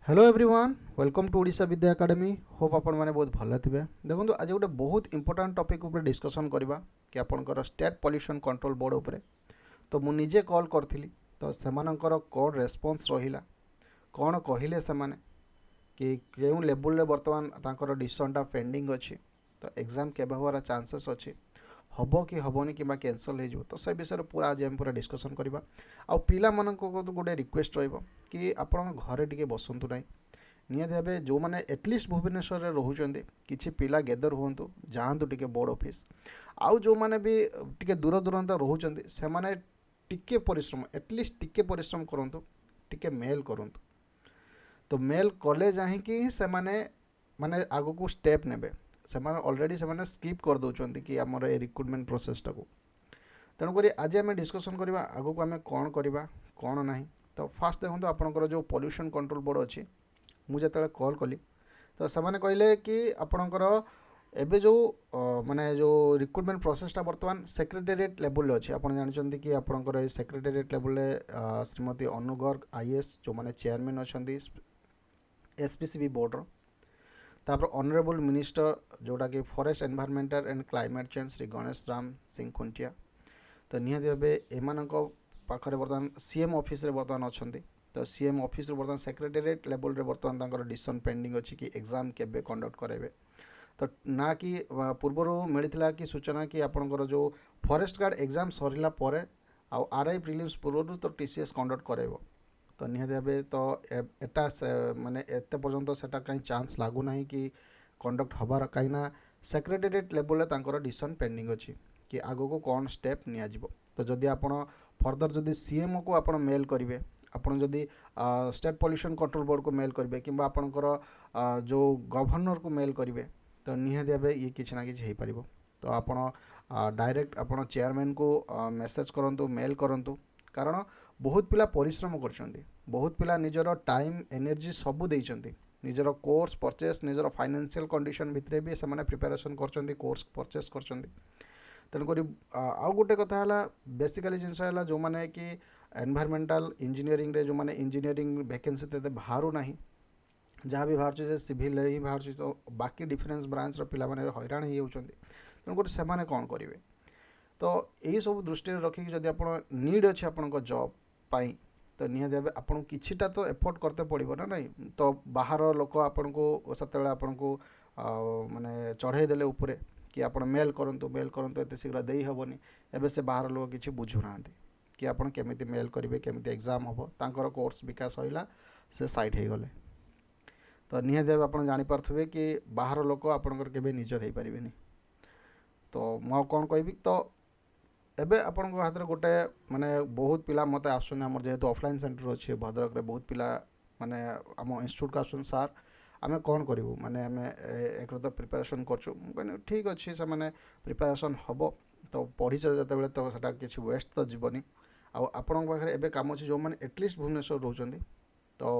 Hello everyone welcome to Odisha Vidya academy hope आपण मैंने बहुत भल थे। देखो आज गोटे बहुत इंपोर्टाट टॉपिक उपर डिस्कसन करवा कि आपंकर स्टेट पॉल्यूशन कंट्रोल बोर्ड उपरे। तो मु निजे कॉल करथिली तो सेमानंकर कौन रेस्पॉन्स रहिला कौन कहले सेमाने कि केउं लेवल रे वर्तमान तांकर डिसीजनटा पेंडिंग अच्छी तो एग्जाम केबे होवार चांसेस अच्छी हबो कि हबोनी कि कैंसल हो तो से विषय पूरा आज आम पूरा डिस्कसन करवा। आ पिला गोटे रिक्वेस्ट रहिबो कि आपण घरे टिके बसंतु नहीं निहत भाव जो मैंने एटलिस्ट भुवनेश्वर में रोचते किसी पिला गेदर हूँ जातु टे बोर्ड ऑफिस आउ जो मैंने भी टे दूर दूरांत रोचते से मैंने टिके परिश्रम एटलिस्ट टिके परिश्रम करूँ टिके मेल करूँ तो मेल कले जाकि से माने आग को स्टेप ने से ऑलरेडी से स्कीप कर दौरान कि आमर ए रिक्रुटमेंट प्रोसेसटा को। तेणुक आज आम डिस्कसन करवा आग को आम कौन करवा कौन ना। तो फास्ट देखो आपंकर जो पॉल्यूशन कंट्रोल बोर्ड अच्छी मुझे कॉल कली तो से कहले कि आपणकर एबे जो माने जो रिक्रुटमेंट प्रोसेसटा बर्तमान सेक्रेटेरिएट लेवल अच्छी आप जानते कि आपणकर सेक्रेटेरिएट लेवल श्रीमती अनु गर्ग आईएएस जो मैंने चेयरमैन अच्छा एसपीसीबी बोर्डर तापर ऑनरेबल मिनिस्टर जोटा कि forest environmental and climate change Shri Ganesh Ram Singh Khuntia तो निहत भाव एम पाखरे बर्तमान सीएम ऑफिस रे बर्तमान अच्छा तो सीएम ऑफिस बर्तमान सेक्रेटेरिएट लेवल रे बर्तमान तांकर डिसीजन पेंडिंग अच्छी कि एग्जाम केबे कंडक्ट कराइबे। तो ना कि पूर्वर मिलता कि सूचना कि आपंकर जो फॉरेस्ट गार्ड एग्जाम सरला पर आउ आरआई प्रिलिम्स पूर्व तो टीसीएस कंडक्ट कराइबो तो निहत भाव तो एटा माने एते पर्यंत सेटा कहीं चांस लागू ना कि कंडक्ट हबार कहीं सेक्रेटेरिएट लेवल रे तांकर डिसीजन पेंडिंग अच्छी कि आगो को कौन स्टेप निया जिवो। तो जदि आपण फर्दर जदि सीएमओ को आपण मेल करेंगे आपड़ जदि स्टेट पॉल्यूशन कंट्रोल बोर्ड को मेल करेंगे कि आपणकर जो गवर्नर को मेल करेंगे तो निहत भाव ये किसी ना कि हो पार। तो आपण डायरेक्ट आपण चेयरमैन को मेसेज करूँ मेल करूँ कारण बहुत पिला परिश्रम कर बहुत पिला निजर टाइम एनर्जी सबू देइचंती निजर कोर्स परचेस निजर फाइनेंशियल कंडीशन भितर भी से प्रिपेरेसन कर कोर्स परचेस कर। तेणुक आउ गोटे कथा है बेसिकली जिनस है जो मैंने कि एनवायरमेंटल इंजीनियरिंग रे जो मैंने इंजीनियरिंग वैकेंसी तो बाहर ना जहाँ भी बाहर से सिविल ही बाहर तो बाकी डिफरेन्स ब्रांच पिला माने हैरान हो तेणुक से कौन करेंगे। तो यही सब दृष्टि रखिक जब आप नीड अच्छे आपण जॉब पाई तो निहत भाव आपन किछिटा तो एफर्ट करते पड़ो ना नहीं। तो बाहर लोक आपन को से आपन को माने चढ़ाई देले उपरे कि आप मेल करूँ एत शीघ्र दे हेनी एवं से बाहर लोग किसी बुझुना कि आपड़ केमी मेल करेंगे केमी एग्जाम हम तांकर कोर्स विकास होइला से साइड हो गले। तो निहत भाव आप जानीपारे कि बाहर लोक आपंकर के निजर हो पारे। तो मु कौन कहि तो एबे आपण हाथ में गोटे माने बहुत पिला मत आम जेहेतु ऑफलाइन सेंटर अच्छे भद्रक बहुत पिला माने आम इंस्टीट्यूट का आसन सार आमे कौन करूँ माने आमे एक तो प्रिपेरेसन कर ठीक अच्छे से माने प्रिपेरेसन हम तो पढ़ी जो तो सेटा किसी वेस्ट तो जीवनी आपण पाखे एबे काम अच्छे जो मैंने एटलिस्ट भुवनेश्वर रोचंती तो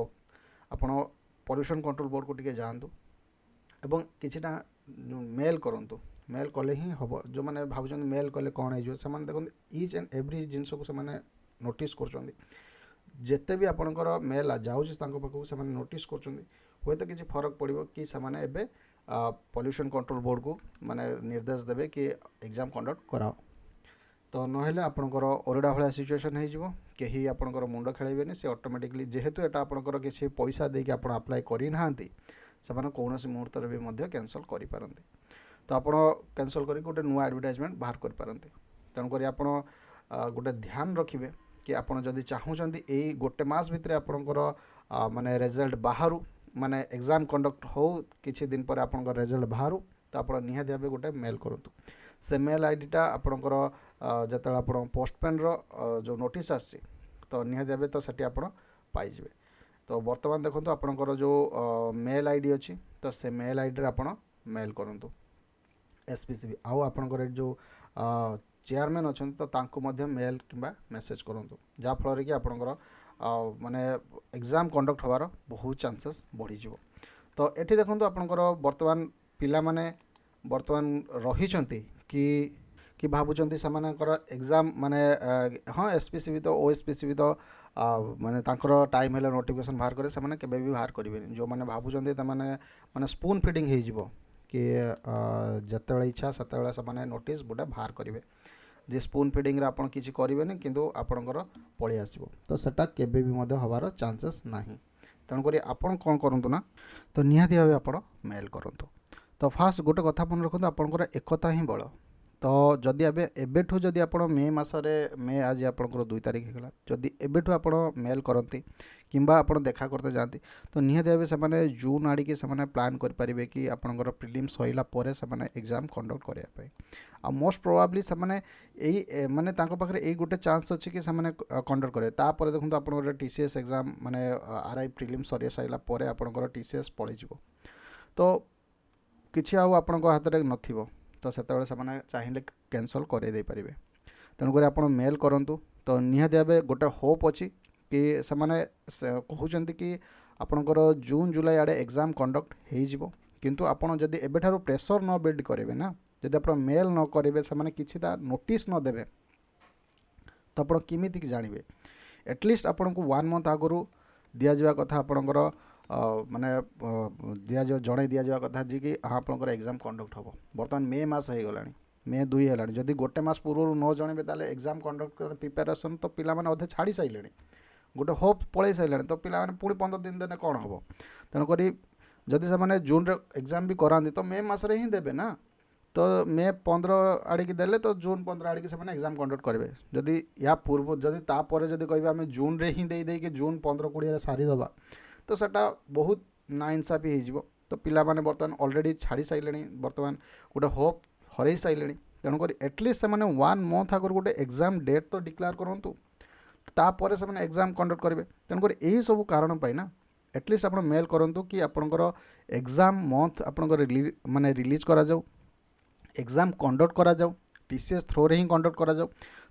आपण पॉल्यूशन कंट्रोल बोर्ड को टिके जातु एवं किछिटा मेल करूँ मेल कले ही हम जो मैंने भाव मेल कले कौन हो देखो इच एंड एव्री जिनस को नोटिस कर जिते भी आपंकर मेल जाऊँगी से नोटिस कर हुए तो किसी फरक पड़ो कि से पॉल्यूशन कंट्रोल बोर्ड को माने निर्देश देवे कि एग्जाम कंडक्ट कराओ। तो नहेले आपंकर ओरडा भाया सिचुएसन हो कहीं आपंकर मुंड खेलेबेनि से ऑटोमेटिकली जेहेतु एटा आपंकर किसी पैसा देके आप अप्लाई करना से कौन मुहूर्त भी कैंसल करें तो आप कैंसल कर गोटे नुआ एडवर्टाइजमेंट बाहर करें। तेणुक आप गोटे ध्यान रखिए कि आपड़ जदि चाहूँगी यही गोटे मास भितर आपंकर माने रिजल्ट बाहर माने एग्जाम कंडक्ट हो किछि दिन पर आपन रिजल्ट बाहर तो आप निहाती भाव गोटे मेल करूँ से मेल आईडीटा आपंकर जिते आप पोस्टपेन जो नोटिस आसी तो निहाती भाव तो सेठी आप पाइबे। तो बर्तमान देखो आपंकर जो मेल आईडी अच्छी तो से मेल आईडी आप मेल करूँ एसपीसीबी आउ आपंकर जो चेयरमैन अच्छा तो तांको मध्य मेल किंबा मेसेज करूँ जहाँफल कि आपंकर माने एग्जाम कंडक्ट होवार बहुत चांसेस बढ़ी। तो एठी देखो आपंकर बर्तमान पिला माने बर्तमान रही कि कि भावुंट से एग्जाम माने हाँ एसपीसी भी तो ओएसपीसी भी तो माने तांकर टाइम है नोटिफिकेशन बाहर करे से केबे भी बाहर करेंगे जो मैंने भावुंट माने स्पून फिडिंग हो कि जिते इच्छा से से नोटिस गोटे बाहर करेंगे जे स्पून फिडिंग रे आपण किछि करेंगे किंतु आपणकर पलि आसो तो सेटा केबे भी मध्य हबार चांसेस नाही तेणुक आपड़ कौन करूँ ना तो निहाती भाव आप मेल करूँ तो फास्ट गोटे कथा मन रखुद आपंकर एकता ही बल तो जदि एबेठू जदि आप मे मसरे मे आज आपंकर 2 तारिख होगा जदि एबेठू आप मेल करती किंबा आप देखा करते जाती तो निहाती भाव से जून आड़िकी से प्लान करेंगे कि आपंकर प्रिलिम सैला पर से एग्जाम कंडक्ट करने आ मोस्ट प्रोबाब्ली से माने पाखे यही गोटे चांस अच्छी कि कंडक्ट करेंगे तापर देखो आप टीसीएस एग्जाम माने आरआई प्रिलिम सरी सारा पर आपंकर टीसीएस पलैज तो किसी आपण हाथ में नथिबो तो से चाहिए कैंसल कर पारे तेणुक आप मेल करूँ तो निहाती भाव गोटे होप अच्छी कि कहते कि आपणकर जून जुलाई आड़े एग्जाम कंडक्ट हो किंतु आपड़ जदि एबेठारू प्रेशर न बिल्ड करेंगे ना जदि आप मेल न करेंगे से किसीटा नोटिस न देवे तो आप किमिति जानवे एटलिस्ट आपन को 1 मंथ आगु दि जावा कथा आपणकर माने दि जड़े दि जावा कथा जी कि हाँ आपंकर एग्जाम कंडक्ट हम बर्तमान मे मास हो गला मे 2 है जदि गोटे मास पूर्व न जनइबे ताले एग्जाम कंडक्ट प्रिपेरेसन तो पिला माने अधे छाड़ी सारे गोटे होप पलि सारे तो पिला माने पुणी 15 दिन देने कौन हम तेणुक जदि से जून रे एग्जाम भी कराती तो मे मसरे ही देवे ना तो मे 15 आड़िकी देले तो जून 15 आड़िकी से एग्जाम कंडक्ट करेंगे जदि या पूर्व जदि तापर जदि कह आम जून रे ही दे कि जून 15-20 सारीदे तो सेटा बहुत नाइंसाफी हो तो पिला माने बर्तमान ऑलरेडी छाड़ी सारे बर्तमान गोटे होप हरई सारे तेणुक एटलिस्ट से 1 मंथ आगर गोटे एग्जाम डेट तो डिक्लेयर करूँ तापर से एग्जाम कंडक्ट करेंगे तेणुक यही सब कारण पाई ना एटलिस्ट आप मेल करूँ कि आपंकर एग्जाम मंथ आपंकर माने रिलीज करा जाऊ एग्जाम कंडक्ट करा जाऊ टीसीएस थ्रो रे ही कंडक्ट करा जाऊ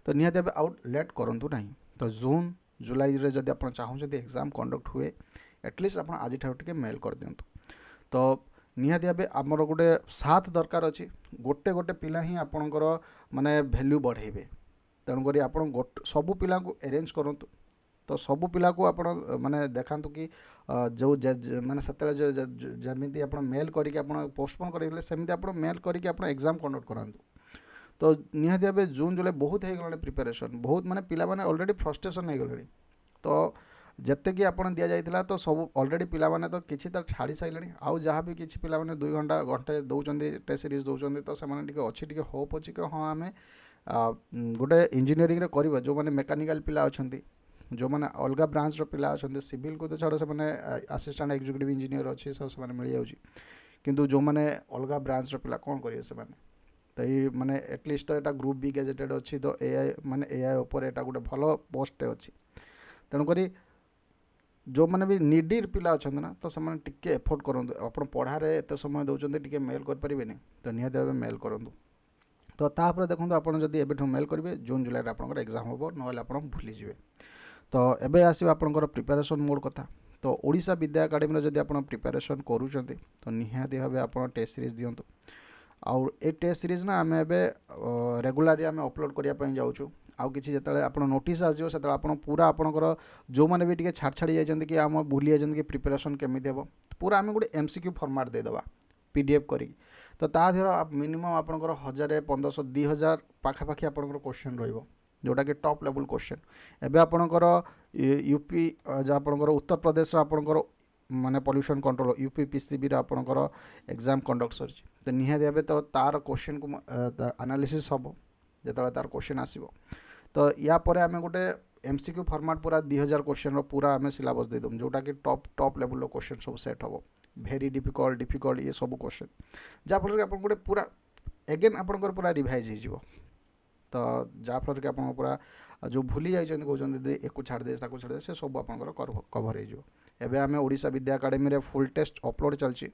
तो निहाती भाव आउट लेट करूँ ना तो जून जुलाई रे जदि आप चाहते एग्जाम कंडक्ट हुए एटलिस्ट आप आज टे मेल कर दिंतु तो निहाती भाव आमर गोटे साथ दरकार अच्छी गोटे गोटे पिला ही आपणकर माने वैल्यू बढ़ेबे तेणुक आप सबू पिला को अरेंज करूँ तो सबू पिला को आप माने देखा कि जो माने से जमी आप मेल करके पोस्टपोन करते सेमती आप मेल करके आप एग्जाम कंडक्ट करातु तो निहाती भाव जून जुलाई बहुत हो गला प्रिपेरेसन बहुत माने पिला माने ऑलरेडी फ्रस्ट्रेशन हो गले तो जिते कि आप दि जाता तो सब ऑलरेडी पिला माने तो किसी तो छाड़ी सारे आउ जहाँ भी किसी पिला माने 2 घंटा घंटे दौरान टेस्ट सीरीज दौरान तो से अच्छी टे होप अच्छी कि हाँ आम गोटे इंजीनियरिंग रे करवा जो मैंने मेकानिकल पिला अच्छा जो मैंने अलग ब्रांच पिला अच्छा सिविल को तो छाड़ से असिस्टेंट एग्जीक्यूटिव इंजीनियर अच्छे सब से मिल जाऊँगी किंतु जो मैंने अलग ब्रांच पिला कौन करेंगे से तो ये माने एटलिस्ट तो यहाँ ग्रुप बी गैजेटेड अच्छी तो एआई माने एआई उपर यहाँ गोटे भल पोस्ट अच्छी तेणुक जो मैंने भी निडी पिला अच्छा ना तो से टिके एफोर्ट करूँ आप पढ़ारे एत समय दौरान टे मेल करें तो निहाती भाव मेल करूँ तो तापर देखो आप जब मेल करेंगे जून जुलाई आप एग्जाम हम ना आप भूलीजे तो एबे आसो आपंकर प्रिपेरेसन मोड कथा तो ओडिशा विद्या एकाडेमी जब आप प्रिपेरेसन करूँ तो निहाती भाव आप टेस्ट सीरीज दिंतु आउ ए टेस्ट सीरीज ना आम एवं रेगुलारी आम अपलोड करने जाऊँ आउ कि जिते आप नोटिस आसो से आप पूरा आपंकर जो मैंने भी छाड़ छाड़ी जाइए कि आम भूली जाइए कि प्रिपेरेसन केमी हम पूरा आम गोटे एमसीक्यू फॉर्मेट देदेबा पीडीएफ करी तो ता देहर मिनिमम आपंकर 1000-1500-2000 पाखापाखि आपंकर क्वेश्चन रहिबो जोटा कि टॉप लेवल क्वेश्चन एबे आपंकर यूपी जो आपंकर उत्तर प्रदेश आपंकर माने पॉल्यूशन कंट्रोल यूपीपीसीबी आपंकर एग्जाम कंडक्ट सर तो निहाती भाव तो तार क्वेश्चन को एनालिसिस हम जो तार क्वेश्चन आसो तो या पर आम गोटे एमसीक्यू फॉर्मेट पूरा 2000 क्वेश्चन पूरा आम सिलेबस देदेम जोटा कि टॉप लेवल क्वेश्चन सब सेट हम भेरी डिफिकल्ट ये सब क्वेश्चन जहाँफल कि आप गोटे पूरा एगेन आपंकर पूरा रिवाइज हो तो जहाँफल कि आप पूरा जो भूली जाइए कहते एक छाड़ दे से सब आप कभर हो आम ओडिशा विद्या एकाडेमी फुल टेस्ट अपलोड चलती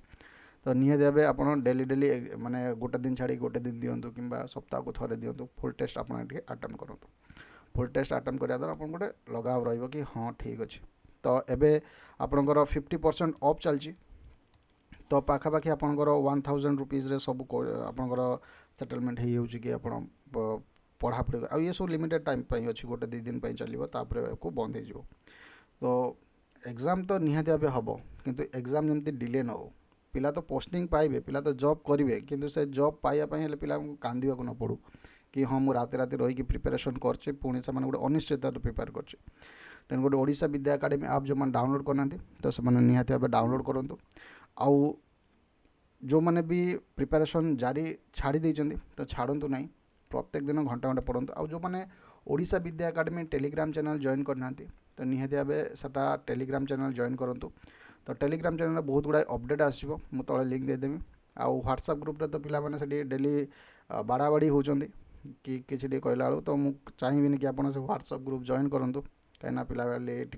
तो निहाती भाव आप डेली माने गोटे दिन छाड़ी गोटे दिन दिंतु कि सप्ताह को थे दिंतु फुल टेस्ट आप अटेम्प्ट करूँ फुल टेस्ट अटेम्प्ट करने द्वारा आप गोटे लगाव रही हाँ ठीक अच्छे तो एबे आपंकर 50% ऑफ चलती तो पाखापाखि आपंकर 1000 रुपीज सब आपंकर सेटलमेंट हो कि आप पढ़ापढ़ी आ ये सब लिमिटेड टाइम अच्छी गोटे 2 दिन चलो को बंद हो। तो एग्जाम तो निहाती भाव हम किंतु एग्जाम जमी डिले न हो। पिला तो पोस्टिंग पाइबे, पिला तो जॉब करेंगे किंतु से जॉब पाइबापी पिला कांदा को न पड़ू कि हाँ मुझे राति राति रही प्रिपेरेसन कर पुणी से गोटे अनिश्चित प्रिपेयर कर तेणु गोटे ओडिशा विद्या एकाडेमी आप जो मैंने डाउनलोड करना तो से निहाती भाव डाउनलोड करूँ। आउ जो मैंने भी प्रिपेरेसन जारी छाड़ी देइछन्ति तो छाड़ू ना, प्रत्येक दिन घंटा घंटा पढ़ु। आउ जो मैंने ओडिशा विद्या एकाडेमी टेलीग्राम चैनल जॉइन करना तो निहाती भाव सेटा टेलीग्राम चैनल जॉइन करूँ। तो टेलीग्राम चैनल बहुत गुड़ा अपडेट आसो, मु तले लिंक देदेवी। आउ व्हाट्सएप ग्रुप रे तो पिला माने से डेली बाड़ाबाड़ी होचंदी कि किसी कहला बेलू तो मुझे चाहिए कि आप व्हाट्सएप ग्रुप जॉइन करूँ कहीं पिला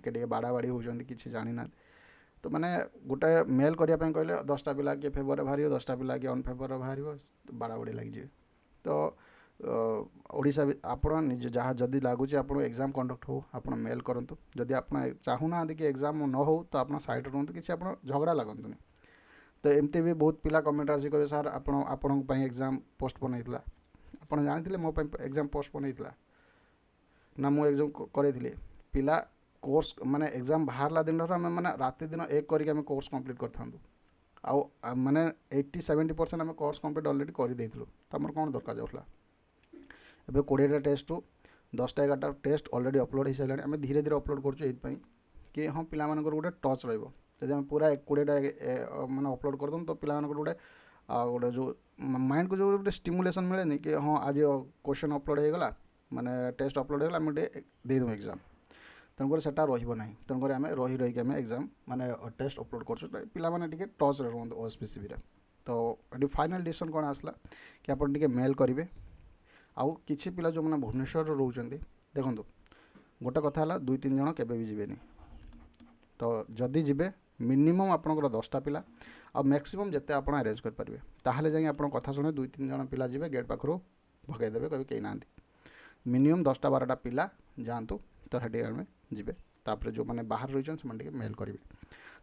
टे बाड़ाबाड़ी होचंदी किसी जानी ना। तो मैंने गोटे मेल करने कहले 10टा पिला किए फेवर बाहर 10टा पिला किए अनफेवर बाहर बाड़ाबाड़ी लगे। तो ओडिशा आपण निज जहाँ जदि लगुच आप एग्जाम कंडक्ट हो आप मेल करूँ। जदि आप चाहूना कि एग्जाम न हो तो आप साइड रुहतु कि आप झगड़ा लगतुनि। तो एमती भी बहुत पिला कमेंट आसी कहे सर आपण एग्जाम पोस्टपोन होता आप जानी मो एग्जाम पोस्टपोन होता ना मु एग्जाम करी पिला कोर्स माने एग्जाम बाहरला दिन आम मैंने राति दिन 1 करके कोर्स कंप्लीट कर माने 80-70% आम कोर्स कंप्लीट ऑलरेडी कर देइथिलु। तो आमर कौन दरकार जाउला एबे 20टा टेस्ट रु 10-11टा टेस्ट ऑलरेडी अपलोड हो सारे आम धीरे धीरे अपलोड करें कि हाँ पिला मानकर गोटे टच रहिबो। जदि आम पूरा 20टा माने अपलोड करदम तो पिला मानकर गोटे गोटे जो माइंड को जो गोटे स्टिमुलेसन मिले कि हाँ आज क्वेश्चन अपलोड हो गला माने टेस्ट अपलोड होगा मुझे देदेम एग्जाम। तेणुक सेटा रहा तेणुक आम रही आम एग्जाम माने टेस्ट अपलोड कर पे टच रुहतु ओएसपीसीबी रे। तो ये फाइनल डिसीजन कौन आसला कि आप मेल करेंगे। आउ किछि पिला जो मैंने भुवनेश्वर रोचंती देखो गोटे कथा 2-3 जन केबे भी जीवेनी। तो जदि जीवे मिनिमम आपंकर 10टा पिला आ मैक्सिमम जिते आप अरेंज करेंगे ताहले जाई आप कथा शुणे 2-3 जन पिला जीवे गेट पाखु भगेदेवे कभी कहीं ना। मिनिमम 10टा-12टा पिला जातु तो हेटी आम जीवे तापर जो मैंने बाहर रही से मेल करेंगे।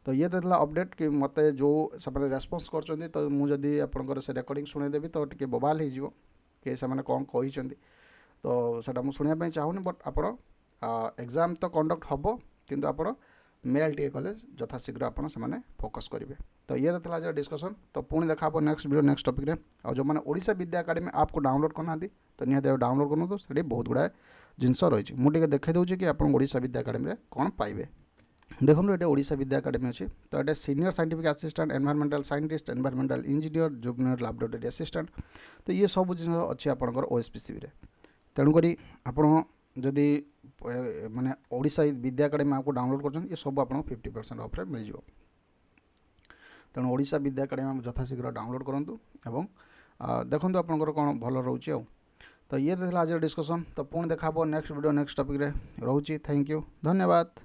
तो ये देला अपडेट कि मत जो से रेस्पॉन्स कर तो मुझे आपंकर से रेकर्डिंग शुणेदेवी तो टी बबाल हो कि से कौन कही। तो सेटा मुझे शुणापी चाहूनी बट आप एग्जाम तो कंडक्ट हम किंतु आप मेल टे कले यथाशीघ्र आप फोकस करेंगे। तो ये था आज डिस्कसन। तो पुणी देखा नेक्स्ट वीडियो नेक्स्ट टॉपिक रे। और जो मैंने ओडिशा विद्या एकाडेमी आप को डाउनलोड करना तो निहाती डाउनलोड करूँ। तो बहुत गुड़ाए जिनस रही मुझे देखे दूसरी कि आप ओडिशा विद्या एकाडेमी कौन पाइबे। देखो ये ओडिशा विद्या एकाडेमी अच्छी तो ये senior scientific assistant environmental scientist environmental engineer junior laboratory assistant तो ये सब जिन अच्छी आपंकर ओएसपीसीबी रे। तेणुक आप जदि माने ओडिशा विद्या एकाडेमी आपको डाउनलोड कर ये सब आपको 50% ऑफ मिल जाए। तेणु ओडिशा विद्या एकाडेमी यथाशीघ्र डाउनलोड करूँ एवं देखो आपंकर कौन भल रोचे। तो ये था आज डिस्कसन। तो पुणी देखा नेक्स्ट वीडियो नेक्स्ट टॉपिक रे रोची। थैंक यू, धन्यवाद।